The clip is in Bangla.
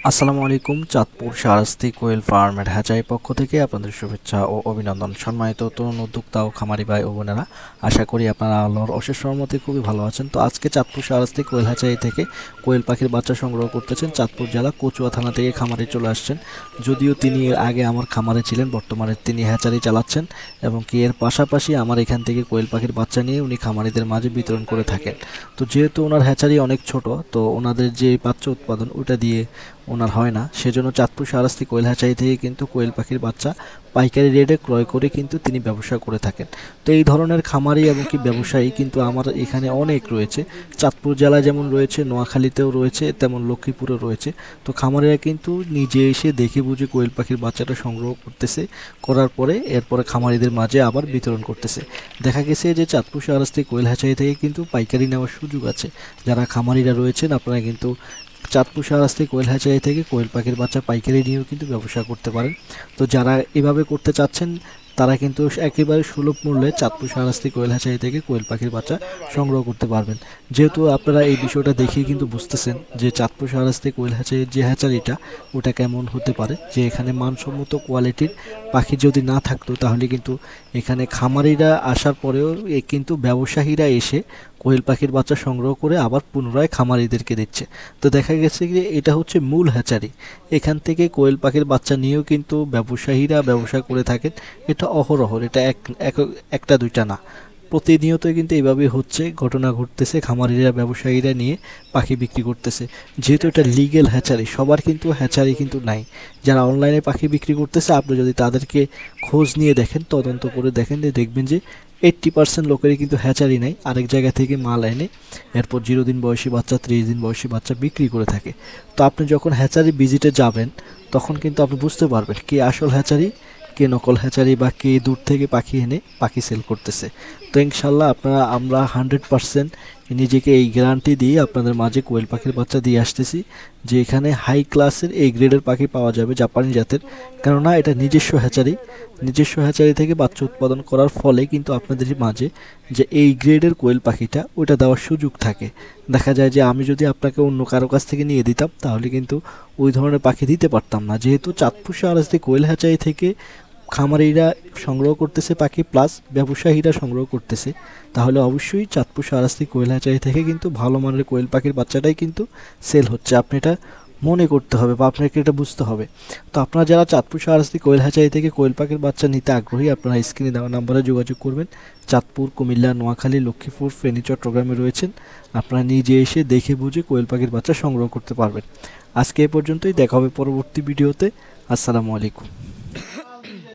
আসসালামু আলাইকুম। চাঁদপুর শাহরাস্তি কোয়েল ফার্মের হ্যাচারি পক্ষ থেকে আপনাদের শুভেচ্ছা ও অভিনন্দন। সম্মানিত তরুণ উদ্যোক্তা ও খামারি ভাই ও বোনেরা, আশা করি আপনারা আল্লাহর অশেষ রহমতে খুবই ভালো আছেন। তো আজকে চাঁদপুর শাহরাস্তি কোয়েল হ্যাচারি থেকে কোয়েল পাখির বাচ্চা সংগ্রহ করতেছেন চাঁদপুর জেলা কচুয়া থানা থেকে খামারে চলে আসছেন। যদিও তিনি এর আগে আমার খামারে ছিলেন, বর্তমানে তিনি হ্যাচারি চালাচ্ছেন এবং কি এর পাশাপাশি আমার এখান থেকে কোয়েল পাখির বাচ্চা নিয়ে উনি খামারিদের মাঝে বিতরণ করে থাকেন। তো যেহেতু ওনার হ্যাচারি অনেক ছোট, তো ওনাদের যে বাচ্চা উৎপাদন ওটা দিয়ে ওনার হয় না, সেজন্য চাঁদপুর শাহরাস্তি কোয়েল হ্যাচারি থেকে কিন্তু কোয়েল পাখির বাচ্চা পাইকারি রেটে ক্রয় করে কিন্তু তিনি ব্যবসা করে থাকেন। তো এই ধরনের খামারি এবং কি ব্যবসায়ী কিন্তু আমার এখানে অনেক রয়েছে। চাঁদপুর জেলায় যেমন রয়েছে, নোয়াখালীতেও রয়েছে, তেমন লক্ষ্মীপুরেও রয়েছে। তো খামারিরা কিন্তু নিজে এসে দেখে বুঝে কোয়েল পাখির বাচ্চাটা সংগ্রহ করতেছে, করার পরে এরপরে খামারিদের মাঝে আবার বিতরণ করতেছে। দেখা গেছে যে চাঁদপুর শাহরাস্তি কোয়েল হ্যাচারি থেকে কিন্তু পাইকারি নেওয়ার সুযোগ আছে। যারা খামারিরা রয়েছেন, আপনারা কিন্তু চাঁদপুর শাহরাস্তি কোয়েল হ্যাচারি থেকে কোয়েল পাখির বাচ্চা পাইকারি নিয়েও কিন্তু ব্যবসা করতে পারেন। তো যারা এভাবে করতে চাচ্ছেন, তারা কিন্তু একেবারে সুলভ মূল্যে চাঁদপুর শাহরাস্তি কোয়েল হ্যাচারি থেকে কোয়েল পাখির বাচ্চা সংগ্রহ করতে পারবেন। যেহেতু আপনারা এই বিষয়টা দেখেই কিন্তু বুঝতেছেন যে চাঁদপুর শাহরাস্তি কোয়েল হ্যাচারির যে হ্যাচারিটা ওটা কেমন হতে পারে, যে এখানে মানসম্মত কোয়ালিটির পাখি যদি না থাকতো তাহলে কিন্তু এখানে খামারিরা আসার পরেও কিন্তু ব্যবসায়ীরা এসে কোয়েল পাখির বাচ্চা সংগ্রহ করে আবার পুনরায় খামারিদেরকে দিচ্ছে। তো দেখা গেছে যে এটা হচ্ছে মূল হ্যাচারি। এখান থেকে কোয়েল পাখির বাচ্চা নিয়েও কিন্তু ব্যবসায়ীরা ব্যবসা করে থাকেন। এটা অহরহ, এটা একটা দুইটা না, প্রতিনিয়তই কিন্তু এভাবেই হচ্ছে, ঘটনা ঘটতেছে। খামারিরা ব্যবসায়ীরা নিয়ে পাখি বিক্রি করতেছে। যেহেতু এটা লিগেল হ্যাচারি, সবার কিন্তু হ্যাচারি কিন্তু নাই। যারা অনলাইনে পাখি বিক্রি করতেছে, আপনি যদি তাদেরকে খোঁজ নিয়ে দেখেন, তদন্ত করে দেখেন, দেখবেন যে 80% লোকেরই কিন্তু হ্যাচারি নাই, আরেক জায়গা থেকে মাল এনে এরপর 0 দিন বয়সী বাচ্চা, 30 দিন বয়সী বাচ্চা বিক্রি করে থাকে। তো আপনি যখন হ্যাচারি ভিজিটে যাবেন, তখন কিন্তু আপনি বুঝতে পারবেন কে আসল হ্যাচারি, কে নকল হ্যাচারি, বা কে দূর থেকে পাখি এনে পাখি সেল করতেছে। তো ইনশাল্লাহ আমরা 100% নিজেকে এই গ্যারান্টি দিয়ে আপনাদের মাঝে কোয়েল পাখির বাচ্চা দিয়ে আসতেছি যে এখানে হাই ক্লাসের এই গ্রেডের পাখি পাওয়া যাবে, জাপানি জাতের। কেননা এটা নিজস্ব হ্যাচারি থেকে বাচ্চা উৎপাদন করার ফলে কিন্তু আপনাদের মাঝে যে এই গ্রেডের কোয়েল পাখিটা ওইটা দেওয়ার সুযোগ থাকে। দেখা যায় যে আমি যদি আপনাকে অন্য কারো কাছ থেকে নিয়ে দিতাম, তাহলে কিন্তু ওই ধরনের পাখি দিতে পারতাম না। যেহেতু চাঁদপুর শাহরাস্তি কোয়েল হ্যাচারি থেকে খামারিরা সংগ্রহ করতেছে পাখি, প্লাস ব্যবসায়ীরা সংগ্রহ করতেছে, তাহলে অবশ্যই চাঁদপুর শাহরাস্তি কোয়েল হ্যাচারি থেকে কিন্তু ভালো মানের কোয়েল পাখির বাচ্চাটাই কিন্তু সেল হচ্ছে। আপনি এটা মনে করতে হবে বা আপনাকে এটা বুঝতে হবে। তো আপনারা যারা চাঁদপুর শাহরাস্তি কোয়েল হ্যাচারি থেকে কোয়েল পাখির বাচ্চা নিতে আগ্রহী, আপনারা স্ক্রিনে দেওয়া নাম্বারে যোগাযোগ করবেন। চাঁদপুর, কুমিল্লা, নোয়াখালী, লক্ষ্মীপুর, ফেনী, চট্টগ্রামে রয়েছেন। আপনারা নিজে এসে দেখে বুঝে কোয়েল পাখির বাচ্চা সংগ্রহ করতে পারবেন। আজকে এ পর্যন্তই, দেখা হবে পরবর্তী ভিডিওতে। আসসালামু আলাইকুম।